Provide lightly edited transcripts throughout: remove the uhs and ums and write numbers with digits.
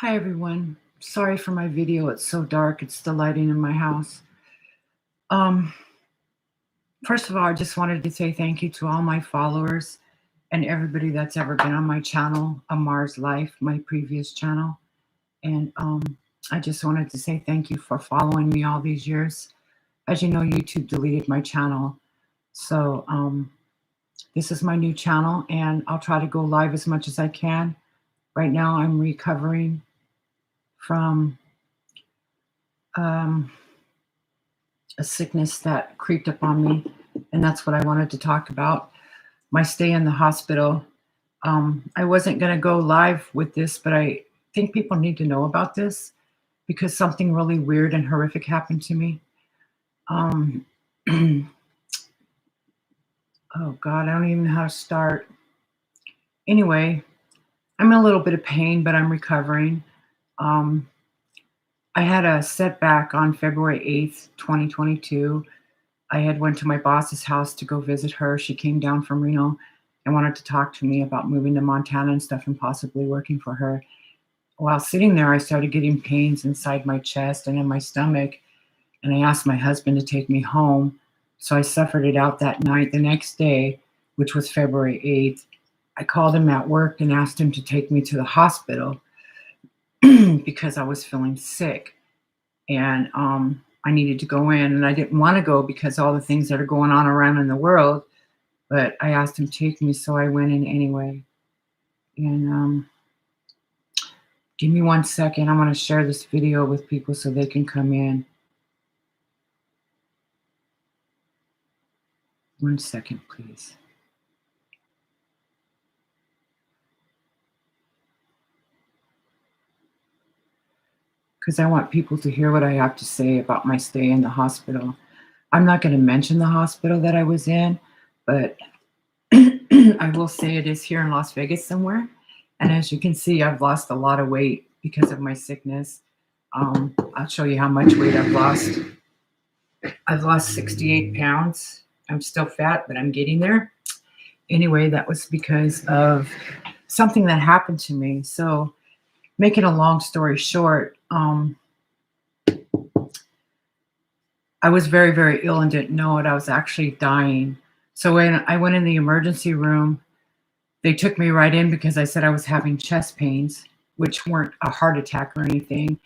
Hi everyone. Sorry for my video. It's so dark. It's the lighting in my house. Um, First of all, I just wanted to say thank you to all my followers and everybody that's ever been on my channel, A Mars Life, my previous channel. And I just wanted to say thank you for following me all these years. As you know, YouTube deleted my channel. So this is my new channel and I'll try to go live as much as I can. Right now I'm recovering from um, a sickness that creeped up on me, and that's what I wanted to talk about. My stay in the hospital. I wasn't going to go live with this, but I think people need to know about this because something really weird and horrific happened to me. Um, oh God, I don't even know how to start. Anyway, I'm in a little bit of pain, but I'm recovering. Um, I had a setback on February 8th, 2022. I had went to my boss's house to go visit her. She came down from Reno and wanted to talk to me about moving to Montana and stuff and possibly working for her. While sitting there, I started getting pains inside my chest and in my stomach, and I asked my husband to take me home. So I suffered it out that night. The next day, which was February 8th, I called him at work and asked him to take me to the hospital because I was feeling sick. And I needed to go in, and I didn't want to go because all the things that are going on around in the world. But I asked him to take me, so I went in anyway. And give me 1 second. I want to share this video with people so they can come in. 1 second, please. Because I want people to hear what I have to say about my stay in the hospital. I'm not going to mention the hospital that I was in, but I will say it is here in Las Vegas somewhere. And as you can see, I've lost a lot of weight because of my sickness. I'll show you how much weight I've lost. I've lost 68 pounds. I'm still fat, but I'm getting there. Anyway, that was because of something that happened to me. So, making a long story short, I was very, very ill and didn't know it. I was actually dying. So when I went in the emergency room, they took me right in because I said I was having chest pains, which weren't a heart attack or anything.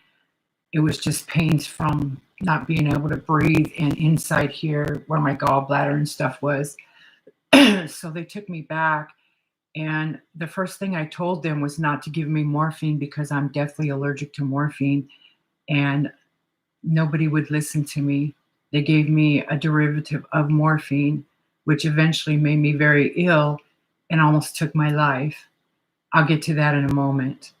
It was just pains from not being able to breathe and inside here where my gallbladder and stuff was. So they took me back. And the first thing I told them was not to give me morphine because I'm deathly allergic to morphine. And nobody would listen to me. They gave me a derivative of morphine, which eventually made me very ill and almost took my life. I'll get to that in a moment.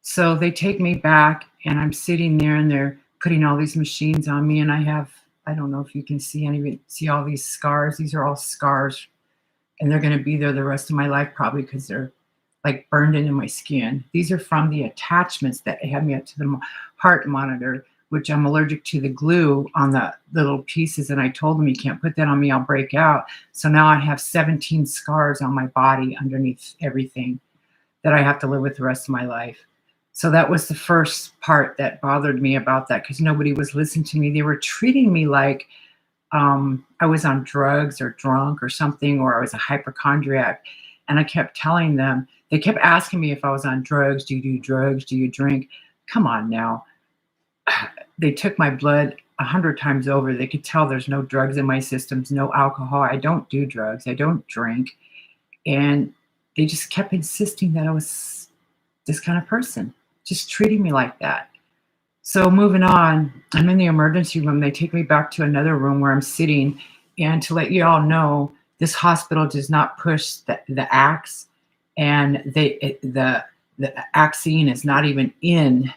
So they take me back, and I'm sitting there, and they're putting all these machines on me, and I don't know if you can see any of it, see all these scars. These are all scars, and they're going to be there the rest of my life probably because they're like burned into my skin. These are from the attachments that had me up to the heart monitor, which I'm allergic to the glue on the little pieces. And I told them, you can't put that on me, I'll break out. So now I have 17 scars on my body underneath everything that I have to live with the rest of my life. So that was the first part that bothered me about that, because nobody was listening to me. They were treating me like I was on drugs or drunk or something, or I was a hypochondriac. And I kept telling them, they kept asking me if I was on drugs. Do you do drugs? Do you drink? Come on now. They took my blood 100 times over. They could tell there's no drugs in my systems, no alcohol. I don't do drugs. I don't drink. And they just kept insisting that I was this kind of person, just treating me like that. So moving on, I'm in the emergency room. They take me back to another room where I'm sitting. And to let you all know, this hospital does not push the axe, and the vaccine is not even in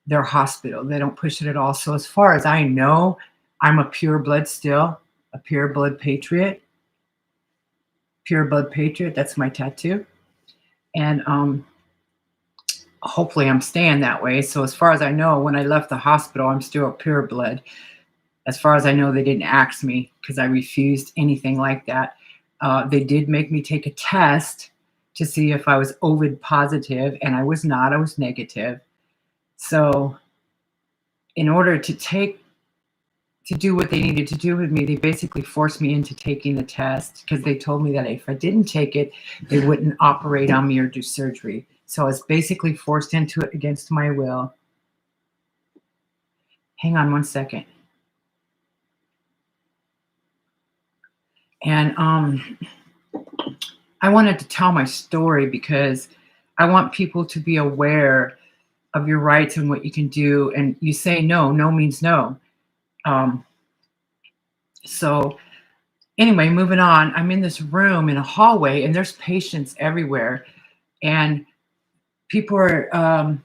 their hospital. They don't push it at all. So as far as I know, I'm a pure blood still, a pure blood patriot. Pure blood patriot. That's my tattoo. And hopefully I'm staying that way. So as far as I know, when I left the hospital, I'm still a pure blood. As far as I know, they didn't axe me because I refused anything like that. They did make me take a test to see if I was COVID positive, and I was not. I was negative. So in order to do what they needed to do with me, they basically forced me into taking the test because they told me that if I didn't take it, they wouldn't operate on me or do surgery. So I was basically forced into it against my will. Hang on one second. And I wanted to tell my story because I want people to be aware of your rights and what you can do. And you say no, no means no. Um, so anyway, moving on, I'm in this room in a hallway and there's patients everywhere. And people are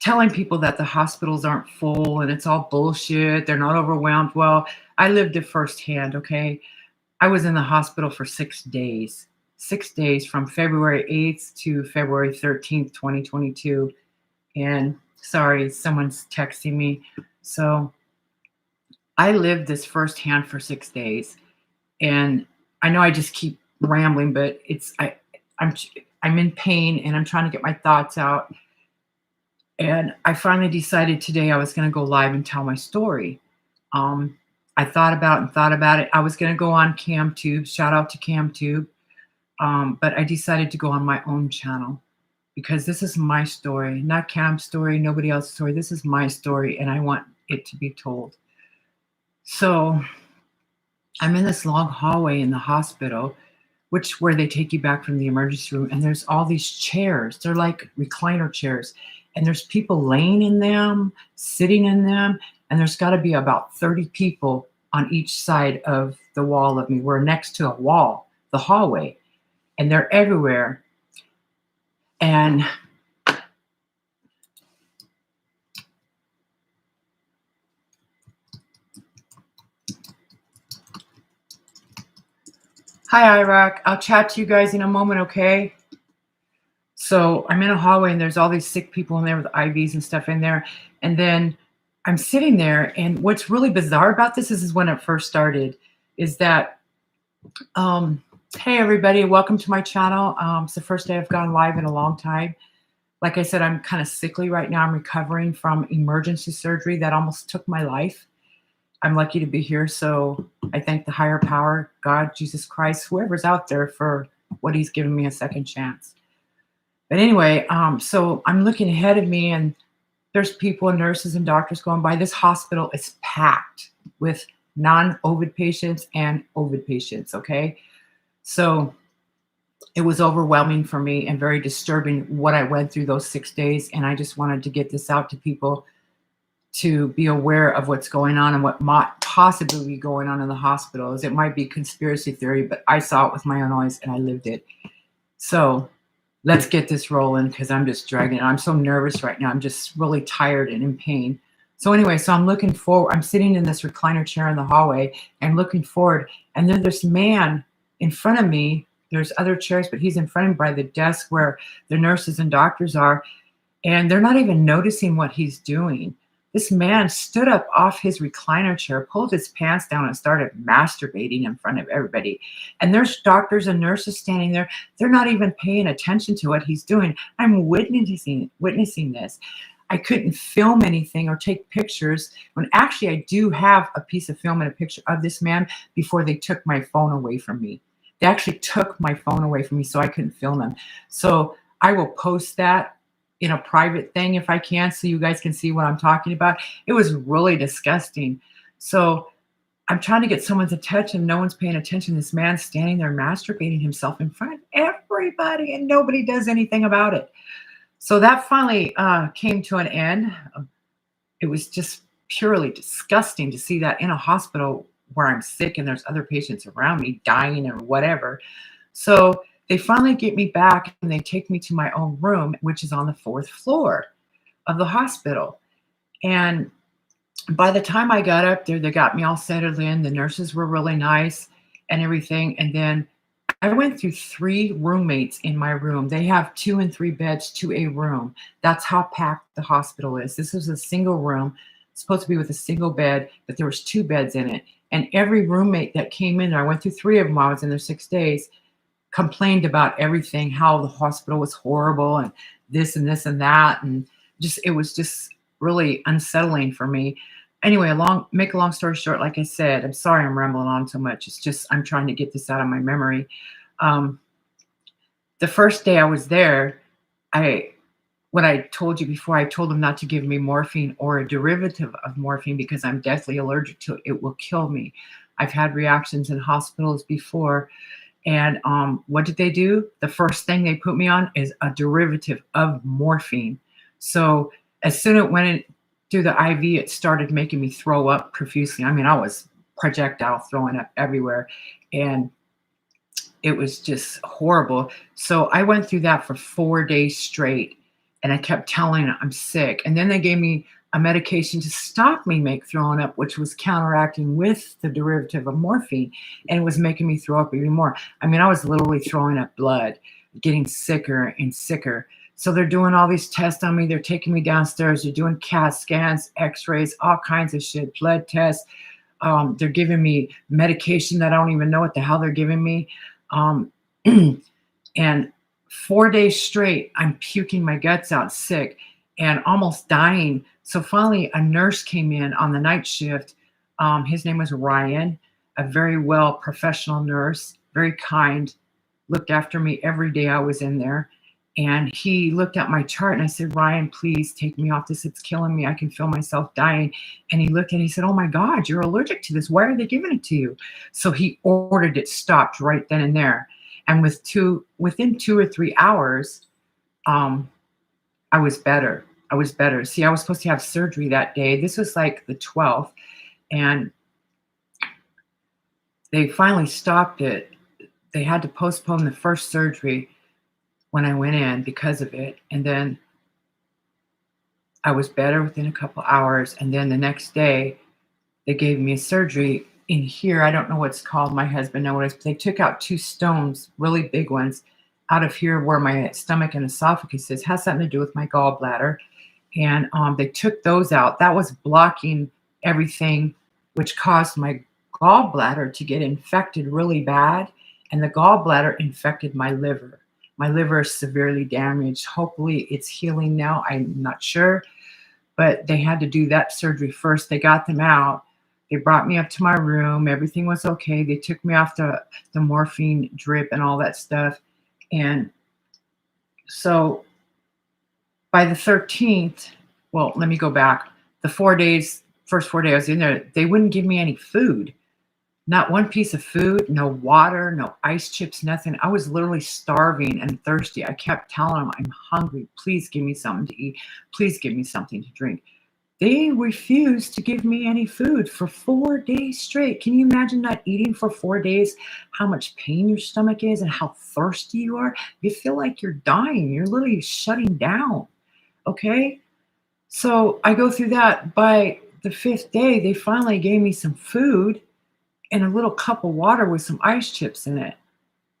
telling people that the hospitals aren't full and it's all bullshit. They're not overwhelmed. Well, I lived it firsthand. Okay. I was in the hospital for 6 days, 6 days from February 8th to February 13th, 2022. And sorry, someone's texting me. So I lived this firsthand for 6 days. And I know I just keep rambling, but I'm I'm in pain and I'm trying to get my thoughts out. And I finally decided today I was going to go live and tell my story. Um, I thought about and thought about it. I was going to go on CamTube. Shout out to CamTube. But I decided to go on my own channel because this is my story, not Cam's story, nobody else's story. This is my story, and I want it to be told. So I'm in this long hallway in the hospital, where they take you back from the emergency room, and there's all these chairs. They're like recliner chairs, and there's people laying in them, sitting in them, and there's got to be about 30 people on each side of the wall of me. We're next to a wall, the hallway, and they're everywhere. And hi, Iraq. I'll chat to you guys in a moment, okay? So I'm in a hallway and there's all these sick people in there with IVs and stuff in there. And then I'm sitting there, and what's really bizarre about this is when it first started, is that, hey everybody, welcome to my channel. It's the first day I've gone live in a long time. Like I said, I'm kind of sickly right now. I'm recovering from emergency surgery that almost took my life. I'm lucky to be here. So I thank the higher power, God, Jesus Christ, whoever's out there, for what he's given me a second chance. But anyway, so I'm looking ahead of me, and there's people and nurses and doctors going by. This hospital is packed with non-COVID patients and COVID patients, okay? So it was overwhelming for me and very disturbing what I went through those 6 days. And I just wanted to get this out to people to be aware of what's going on and what might possibly be going on in the hospitals. It might be conspiracy theory, but I saw it with my own eyes and I lived it. So let's get this rolling because I'm just dragging it. I'm so nervous right now. I'm just really tired and in pain. So anyway, so I'm looking forward. I'm sitting in this recliner chair in the hallway and looking forward. And then this man in front of me, there's other chairs, but he's in front of me by the desk where the nurses and doctors are. And they're not even noticing what he's doing. This man stood up off his recliner chair, pulled his pants down, and started masturbating in front of everybody. And there's doctors and nurses standing there. They're not even paying attention to what he's doing. I'm witnessing this. I couldn't film anything or take pictures when actually I do have a piece of film and a picture of this man before they took my phone away from me. They actually took my phone away from me, so I couldn't film them. So I will post that in a private thing if I can, so you guys can see what I'm talking about. It was really disgusting. So I'm trying to get someone's attention. No one's paying attention. This man's standing there masturbating himself in front of everybody, and nobody does anything about it. So that finally came to an end. It was just purely disgusting to see that in a hospital where I'm sick and there's other patients around me dying or whatever. So they finally get me back and they take me to my own room, which is on the 4th floor of the hospital. And by the time I got up there, they got me all settled in. The nurses were really nice and everything. And then I went through 3 roommates in my room. They have 2 and 3 beds to a room. That's how packed the hospital is. This was a single room, supposed to be with a single bed, but there was 2 beds in it. And every roommate that came in there, I went through 3 of them while I was in there 6 days, complained about everything, how the hospital was horrible and this and this and that. And Just it was just really unsettling for me. Anyway, make a long story short, like I said, I'm sorry I'm rambling on so much. It's just I'm trying to get this out of my memory. Um, the first day I was there, I what I told you before, I told them not to give me morphine or a derivative of morphine because I'm deathly allergic to it. It will kill me. I've had reactions in hospitals before. And what did they do? The first thing they put me on is a derivative of morphine. So as soon as it went in through the IV, it started making me throw up profusely. I mean, I was projectile throwing up everywhere. And it was just horrible. So I went through that for 4 days straight, and I kept telling them I'm sick. And then they gave me a medication to stop me make throwing up, which was counteracting with the derivative of morphine, and it was making me throw up even more. I mean, I was literally throwing up blood, getting sicker and sicker. So they're doing all these tests on me. They're taking me downstairs. They're doing CAT scans, X-rays, all kinds of shit, blood tests. They're giving me medication that I don't even know what the hell they're giving me. Um, and 4 days straight, I'm puking my guts out sick and almost dying. So finally, a nurse came in on the night shift. His name was Ryan, a very well professional nurse, very kind, looked after me every day I was in there. And he looked at my chart and I said, Ryan, please take me off this. It's killing me. I can feel myself dying. And he looked and he said, oh my God, you're allergic to this. Why are they giving it to you? So he ordered it stopped right then and there. And within 2 or 3 hours, um, I was better. I was better. See, I was supposed to have surgery that day. This was like the 12th. And they finally stopped it. They had to postpone the first surgery when I went in because of it. And then I was better within a couple hours. And then the next day, they gave me a surgery in here. I don't know what it's called. My husband knows what it is. But they took out 2 stones, really big ones, out of here where my stomach and esophagus is. It has something to do with my gallbladder. And they took those out. That was blocking everything, which caused my gallbladder to get infected really bad. And the gallbladder infected my liver. My liver is severely damaged. Hopefully it's healing now. I'm not sure. But they had to do that surgery first. They got them out. They brought me up to my room. Everything was okay. They took me off the morphine drip and all that stuff. And so by the 13th, well, let me go back. The 4 days, first 4 days I was in there, they wouldn't give me any food. Not one piece of food, no water, no ice chips, nothing. I was literally starving and thirsty. I kept telling them, I'm hungry. Please give me something to eat. Please give me something to drink. They refused to give me any food for 4 days straight. Can you imagine not eating for 4 days? How much pain your stomach is and how thirsty you are? You feel like you're dying. You're literally shutting down. Okay? So I go through that. By the 5th day, they finally gave me some food and a little cup of water with some ice chips in it.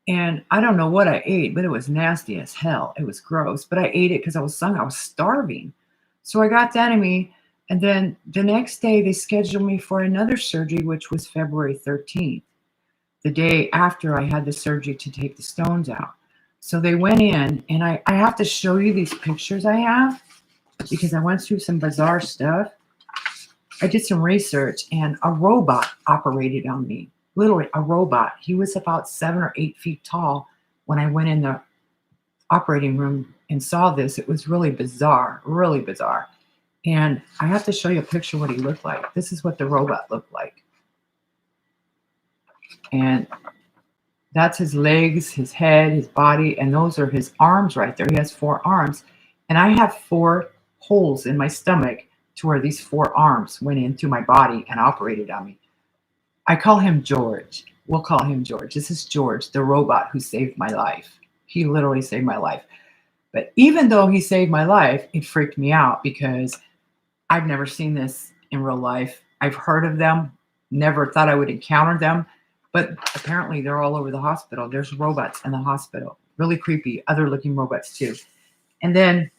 And I don't know what I ate, but it was nasty as hell. It was gross, but I ate it because I was hungry. I was starving. So I got that in me. And then the next day, they scheduled me for another surgery, which was February 13th, the day after I had the surgery to take the stones out. So they went in, and I have to show you these pictures I have because I went through some bizarre stuff. I did some research, and a robot operated on me. Literally, a robot. He was about 7 or 8 feet tall when I went in the operating room and saw this. It was really bizarre, really bizarre. And I have to show you a picture of what he looked like. This is what the robot looked like. And that's his legs, his head, his body, and those are his arms right there. He has 4 arms. And I have 4 holes in my stomach to where these 4 arms went into my body and operated on me. I call him George. We'll call him George. This is George, the robot who saved my life. He literally saved my life. But even though he saved my life, it freaked me out because I've never seen this in real life. I've heard of them, never thought I would encounter them, but apparently they're all over the hospital. There's robots in the hospital. Really creepy, other looking robots too. And then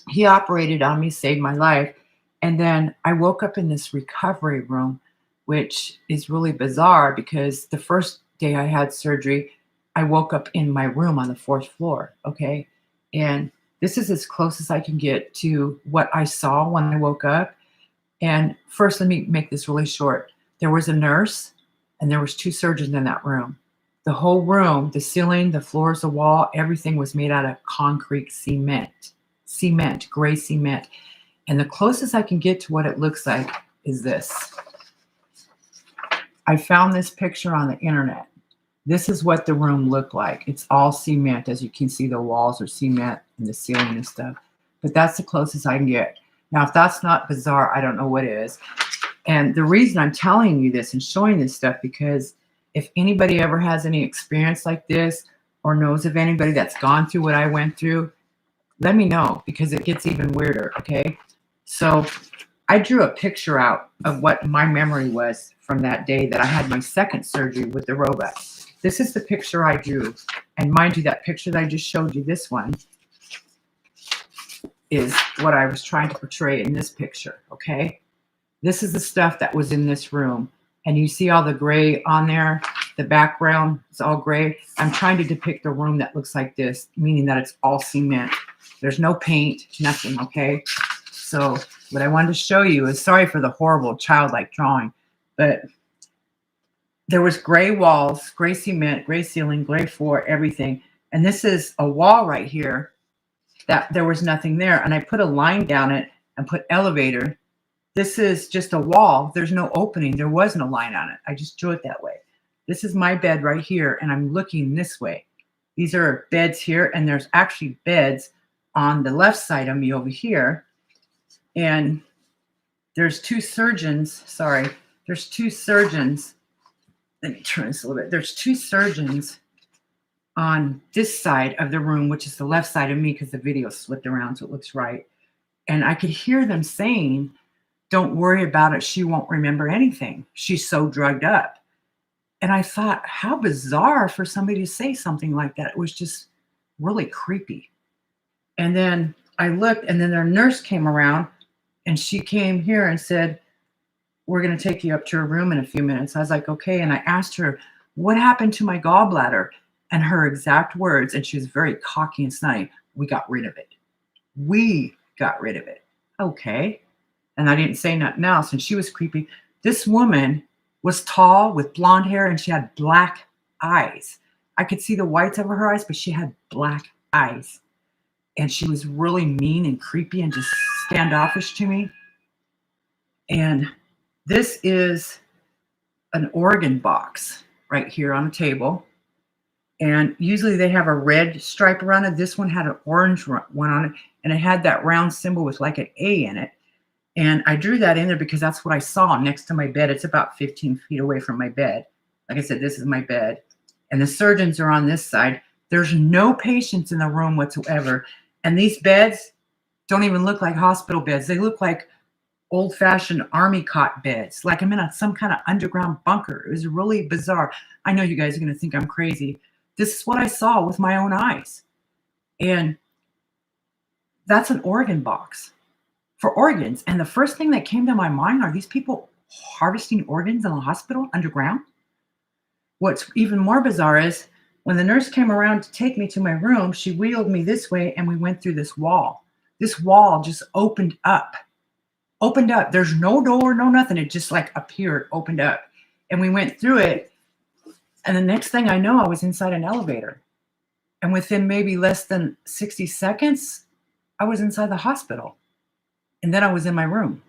he operated on me, saved my life. And then I woke up in this recovery room, which is really bizarre because the first day I had surgery, I woke up in my room on the 4th floor. Okay. And This is as close as I can get to what I saw when I woke up. And first, let me make this really short. There was a nurse and there was two surgeons in that room. The whole room, the ceiling, the floors, the wall, everything was made out of concrete cement. Cement, gray cement. And the closest I can get to what it looks like is this. I found this picture on the internet. This is what the room looked like. It's all cement. As you can see, the walls are cement and the ceiling and stuff. But that's the closest I can get. Now, if that's not bizarre, I don't know what is. And the reason I'm telling you this and showing this stuff, because if anybody ever has any experience like this or knows of anybody that's gone through what I went through, let me know, because it gets even weirder, okay? So I drew a picture out of what my memory was from that day that I had my second surgery with the robot. This is the picture I drew. And mind you, that picture that I just showed you, this one, is what I was trying to portray in this picture, okay? This is the stuff that was in this room. And you see all the gray on there, the background, it's all gray. I'm trying to depict a room that looks like this, meaning that it's all cement. There's no paint, nothing, okay? So what I wanted to show you is, sorry for the horrible childlike drawing, but there was gray walls, gray cement, gray ceiling, gray floor, everything. And this is a wall right here that there was nothing there. And I put a line down it and put elevator. This is just a wall. There's no opening. There was no line on it. I just drew it that way. This is my bed right here, and I'm looking this way. These are beds here, and there's actually beds on the left side of me over here. And there's two surgeons. Sorry, there's two surgeons. Let me turn this a little bit. There's two surgeons on this side of the room, which is the left side of me, because the video slipped around so it looks right. And I could hear them saying, "Don't worry about it. She won't remember anything. She's so drugged up." And I thought, how bizarre for somebody to say something like that. It was just really creepy. And then I looked, and then their nurse came around, and she came here and said, "We're going to take you up to her room in a few minutes." I was like, okay. And I asked her, "What happened to my gallbladder?" And her exact words, and she was very cocky and snotty, "We got rid of it. We got rid of it." Okay. And I didn't say nothing else. And she was creepy. This woman was tall with blonde hair, and she had black eyes. I could see the whites of her eyes, but she had black eyes. And she was really mean and creepy and just standoffish to me. And this is an organ box right here on the table. And usually they have a red stripe around it. This one had an orange one on it, and it had that round symbol with like an A in it. And I drew that in there because that's what I saw next to my bed. It's about 15 feet away from my bed. Like I said, this is my bed. And the surgeons are on this side. There's no patients in the room whatsoever. And these beds don't even look like hospital beds. They look like old-fashioned army cot beds, like I'm in some kind of underground bunker. It was really bizarre. I know you guys are going to think I'm crazy. This is what I saw with my own eyes. And that's an organ box for organs. And the first thing that came to my mind, are these people harvesting organs in a hospital underground? What's even more bizarre is when the nurse came around to take me to my room, she wheeled me this way, and we went through this wall. This wall just opened up. There's no door, no nothing. It just like appeared, opened up. And we went through it. And the next thing I know, I was inside an elevator. And within maybe less than 60 seconds, I was inside the hospital. And then I was in my room.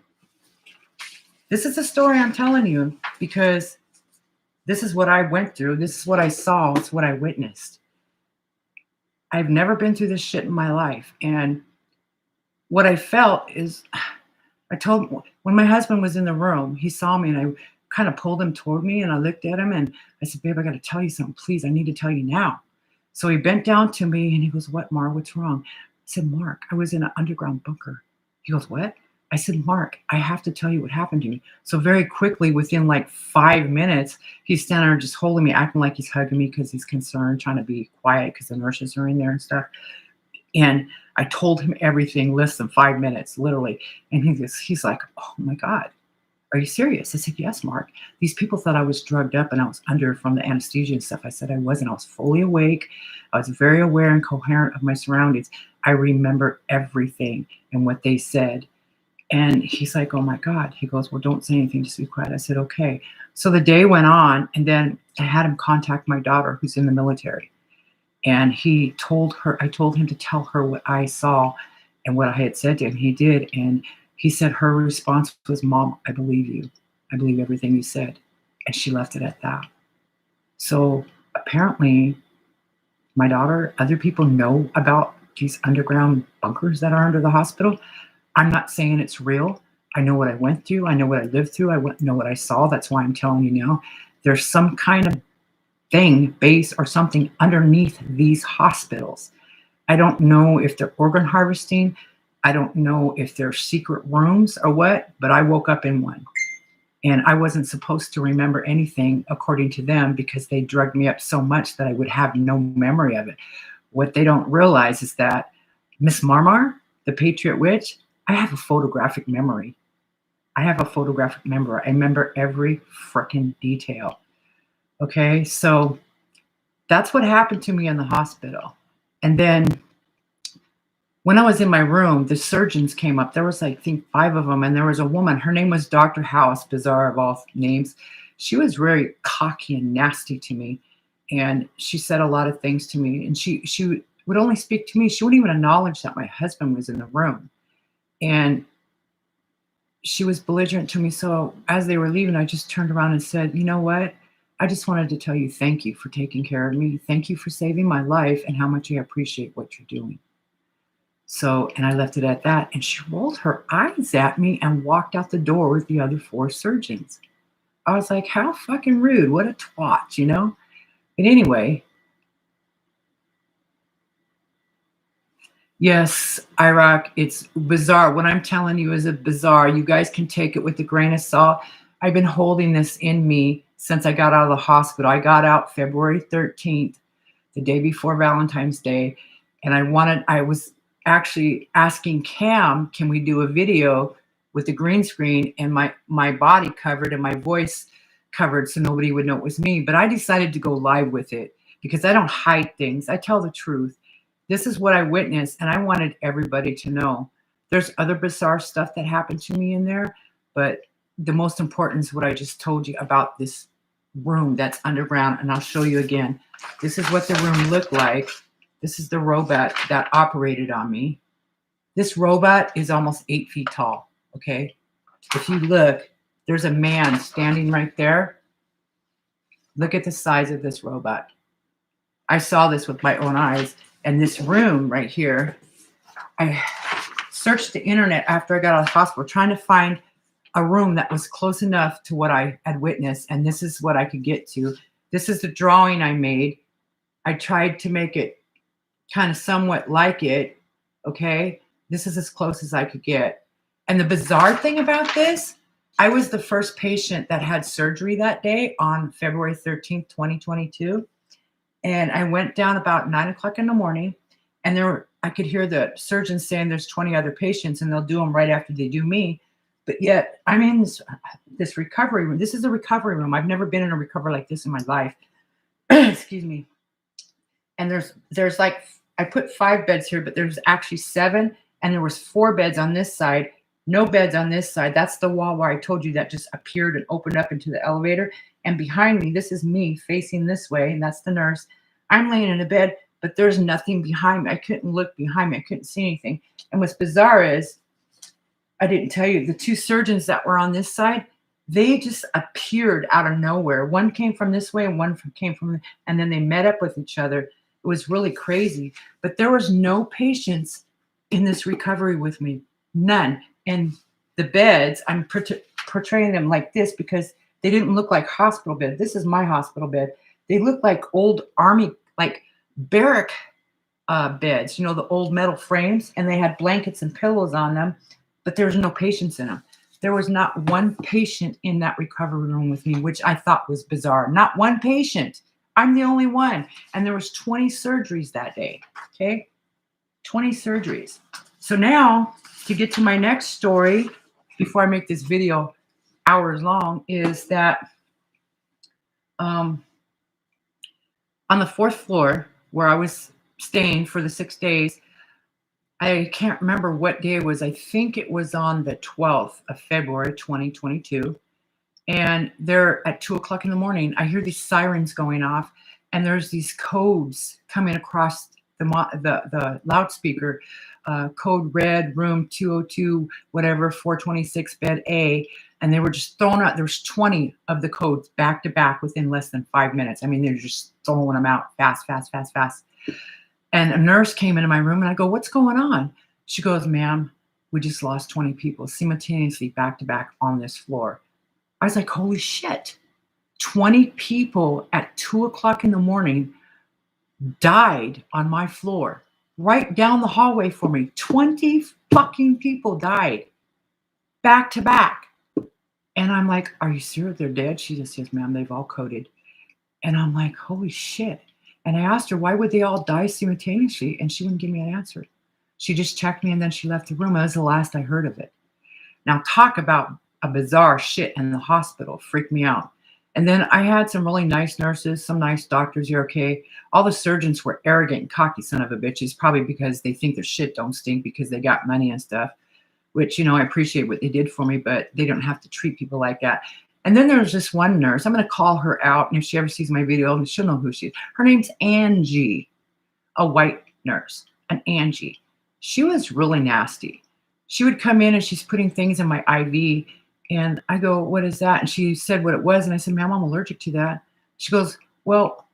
This is the story I'm telling you because this is what I went through. This is what I saw. It's what I witnessed. I've never been through this shit in my life. And what I felt is, when my husband was in the room, he saw me, and I kind of pulled him toward me, and I looked at him, and I said, "Babe, I got to tell you something. Please, I need to tell you now." So he bent down to me, and he goes, "What, Mar? What's wrong?" I said, "Mark, I was in an underground bunker." He goes, "What?" I said, "Mark, I have to tell you what happened to me." So very quickly, within like 5 minutes, he's standing there just holding me, acting like he's hugging me because he's concerned, trying to be quiet because the nurses are in there and stuff. And I told him everything, less than 5 minutes, literally. And he's like, "Oh my God, are you serious?" I said, "Yes, Mark. These people thought I was drugged up and I was under from the anesthesia and stuff." I said I wasn't. I was fully awake. I was very aware and coherent of my surroundings. I remember everything and what they said. And he's like, oh my God. He goes, well, don't say anything, just be quiet. I said, okay. So the day went on, and then I had him contact my daughter who's in the military. And I told him to tell her what I saw and what I had said to him. He did. And he said her response was, Mom, I believe you. I believe everything you said. And she left it at that. So apparently, my daughter, other people know about these underground bunkers that are under the hospital. I'm not saying it's real. I know what I went through. I know what I lived through. Know what I saw. That's why I'm telling you now. There's some kind of thing, base, or something underneath these hospitals. I don't know if they're organ harvesting. I don't know if they're secret rooms or what, but I woke up in one. And I wasn't supposed to remember anything according to them because they drugged me up so much that I would have no memory of it. What they don't realize is that Miss Marmar, the Patriot Witch, I have a photographic memory. I have a photographic memory. I remember every freaking detail. Okay, so that's what happened to me in the hospital. And then when I was in my room, the surgeons came up. There was, I think, 5 of them, and there was a woman. Her name was Dr. House, bizarre of all names. She was very cocky and nasty to me, and she said a lot of things to me. And she would only speak to me. She wouldn't even acknowledge that my husband was in the room. And she was belligerent to me. So as they were leaving, I just turned around and said, you know what? I just wanted to tell you thank you for taking care of me. Thank you for saving my life and how much I appreciate what you're doing. So, and I left it at that. And she rolled her eyes at me and walked out the door with the other 4 surgeons. I was like, how fucking rude. What a twat, you know? But anyway, yes, Iraq, it's bizarre. What I'm telling you is a bizarre. You guys can take it with a grain of salt. I've been holding this in me since I got out of the hospital. I got out February 13th, the day before Valentine's Day. And I was actually asking Cam, can we do a video with the green screen and my body covered and my voice covered so nobody would know it was me. But I decided to go live with it because I don't hide things. I tell the truth. This is what I witnessed, and I wanted everybody to know. There's other bizarre stuff that happened to me in there, but the most important is what I just told you about this room that's underground, and I'll show you again. This is what the room looked like. This is the robot that operated on me. This robot is almost 8 feet tall, okay? If you look, there's a man standing right there. Look at the size of this robot. I saw this with my own eyes. And this room right here, I searched the internet after I got out of the hospital trying to find a room that was close enough to what I had witnessed. And this is what I could get to. This is the drawing I made. I tried to make it kind of somewhat like it. Okay. This is as close as I could get. And the bizarre thing about this, I was the first patient that had surgery that day on February 13th, 2022. And I went down about 9 o'clock in the morning, and I could hear the surgeons saying there's 20 other patients and they'll do them right after they do me. But yet I'm in this recovery room. This is a recovery room. I've never been in a recovery like this in my life. Excuse me. And there's like, I put 5 beds here, but there's actually 7. And there was 4 beds on this side, no beds on this side. That's the wall where I told you that just appeared and opened up into the elevator. And behind me, this is me facing this way, and that's the nurse. I'm laying in a bed, but there's nothing behind me. I couldn't look behind me. I couldn't see anything. And what's bizarre is, I didn't tell you, the 2 surgeons that were on this side, they just appeared out of nowhere. One came from this way and one came from, and then they met up with each other. It was really crazy. But there was no patients in this recovery with me. None. And the beds, I'm portraying them like this because they didn't look like hospital bed. This is my hospital bed. They look like old army, like barrack beds, you know, the old metal frames, and they had blankets and pillows on them, but there was no patients in them. There was not one patient in that recovery room with me, which I thought was bizarre. Not one patient. I'm the only one. And there was 20 surgeries that day, okay? 20 surgeries. So now, to get to my next story, before I make this video hours long, is that on the 4th floor where I was staying for the 6 days, I can't remember what day it was. I think it was on the 12th of February, 2022. And they're at 2 o'clock in the morning. I hear these sirens going off, and there's these codes coming across the loudspeaker. Code red, room 202, whatever, 426, bed A. And they were just throwing out, there's 20 of the codes back to back within less than 5 minutes. I mean, they're just throwing them out fast, fast, fast, fast. And a nurse came into my room, and I go, "What's going on?" She goes, "Ma'am, we just lost 20 people simultaneously back to back on this floor." I was like, "Holy shit. 20 people at 2 o'clock in the morning died on my floor, right down the hallway for me. 20 fucking people died back to back." And I'm like, "Are you sure they're dead?" She just says, "Ma'am, they've all coded." And I'm like, "Holy shit." And I asked her, "Why would they all die simultaneously?" And she wouldn't give me an answer. She just checked me, and then she left the room. That was the last I heard of it. Now, talk about a bizarre shit in the hospital. Freaked me out. And then I had some really nice nurses, some nice doctors. You're okay. All the surgeons were arrogant and cocky son of a bitches, probably because they think their shit don't stink because they got money and stuff, which, I appreciate what they did for me, but they don't have to treat people like that. And then there's this one nurse. I'm going to call her out. And if she ever sees my video, she'll know who she is. Her name's Angie, a white nurse, an Angie. She was really nasty. She would come in and she's putting things in my IV. And I go, "What is that?" And she said what it was. And I said, "Ma'am, I'm allergic to that." She goes, "Well,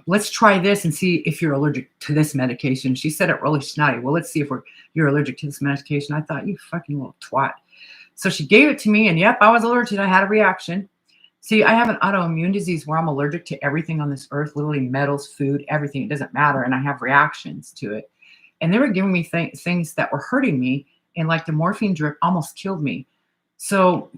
let's try this and see if you're allergic to this medication." She said it really snotty. "Well, let's see if you're allergic to this medication." I thought, "You fucking little twat." So she gave it to me, and yep, I was allergic. I had a reaction. See, I have an autoimmune disease where I'm allergic to everything on this earth, literally metals, food, everything. It doesn't matter. And I have reactions to it. And they were giving me things that were hurting me. And like the morphine drip almost killed me. So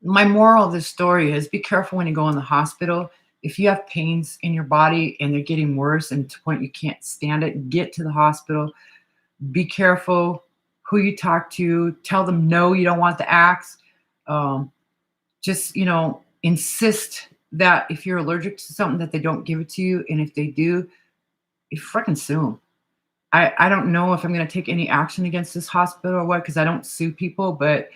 my moral of this story is be careful when you go in the hospital. If you have pains in your body and they're getting worse and to the point you can't stand it, get to the hospital. Be careful who you talk to. Tell them no, you don't want the axe. Just, insist that if you're allergic to something that they don't give it to you. And if they do, you freaking sue them. I don't know if I'm going to take any action against this hospital or what, because I don't sue people, but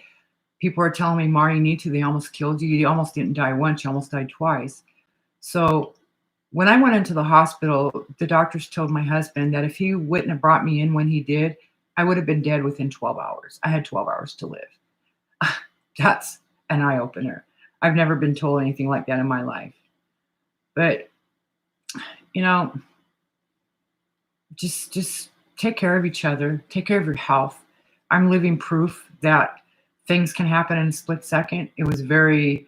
people are telling me, "Mari, you need to. They almost killed you. You almost didn't die once. You almost died twice." So when I went into the hospital, the doctors told my husband that if he wouldn't have brought me in when he did, I would have been dead within 12 hours. I had 12 hours to live. That's an eye opener. I've never been told anything like that in my life. But, just take care of each other. Take care of your health. I'm living proof that things can happen in a split second. It was very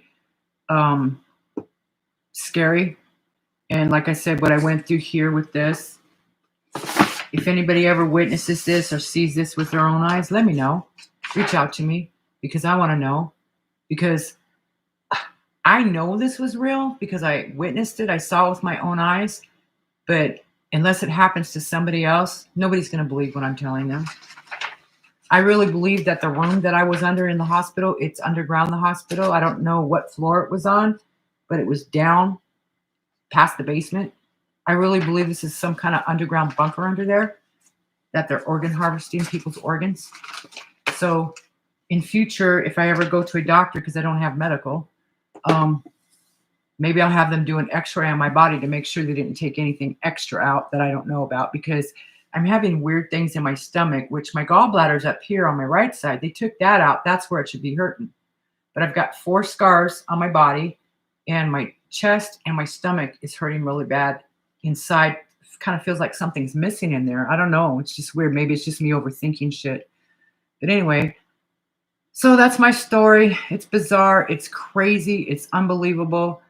scary. And like I said, what I went through here with this, if anybody ever witnesses this or sees this with their own eyes, let me know. Reach out to me because I want to know. Because I know this was real because I witnessed it. I saw it with my own eyes. But unless it happens to somebody else, nobody's going to believe what I'm telling them. I really believe that the room that I was under in the hospital, it's underground, the hospital. I don't know what floor it was on, but it was down past the basement. I really believe this is some kind of underground bunker under there, that they're organ harvesting people's organs. So in future, if I ever go to a doctor, because I don't have medical, maybe I'll have them do an x-ray on my body to make sure they didn't take anything extra out that I don't know about, because I'm having weird things in my stomach, which my gallbladder's up here on my right side. They took that out. That's where it should be hurting. But I've got 4 scars on my body, and my chest and my stomach is hurting really bad inside. It kind of feels like something's missing in there. I don't know. It's just weird. Maybe it's just me overthinking shit. But anyway, so that's my story. It's bizarre. It's crazy. It's unbelievable.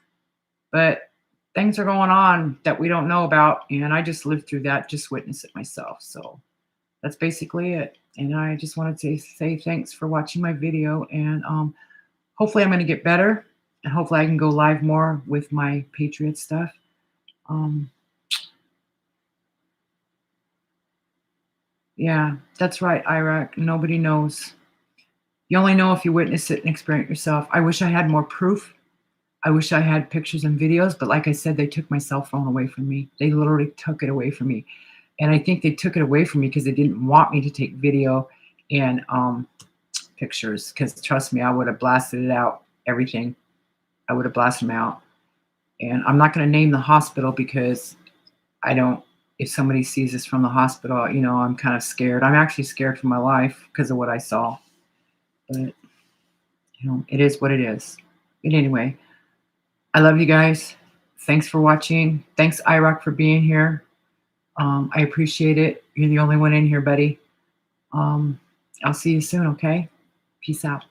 But things are going on that we don't know about. And I just lived through that, just witnessed it myself. So that's basically it. And I just wanted to say thanks for watching my video. And hopefully I'm going to get better. And hopefully I can go live more with my Patriot stuff. Yeah, that's right, Iraq. Nobody knows. You only know if you witness it and experience it yourself. I wish I had more proof. I wish I had pictures and videos, but like I said, they took my cell phone away from me. They literally took it away from me. And I think they took it away from me because they didn't want me to take video and pictures. Because trust me, I would have blasted it out, everything. I would have blasted them out. And I'm not going to name the hospital because I don't, if somebody sees this from the hospital, I'm kind of scared. I'm actually scared for my life because of what I saw. But, it is what it is. But anyway, I love you guys. Thanks for watching. Thanks, IROC, for being here. I appreciate it. You're the only one in here, buddy. I'll see you soon, okay? Peace out.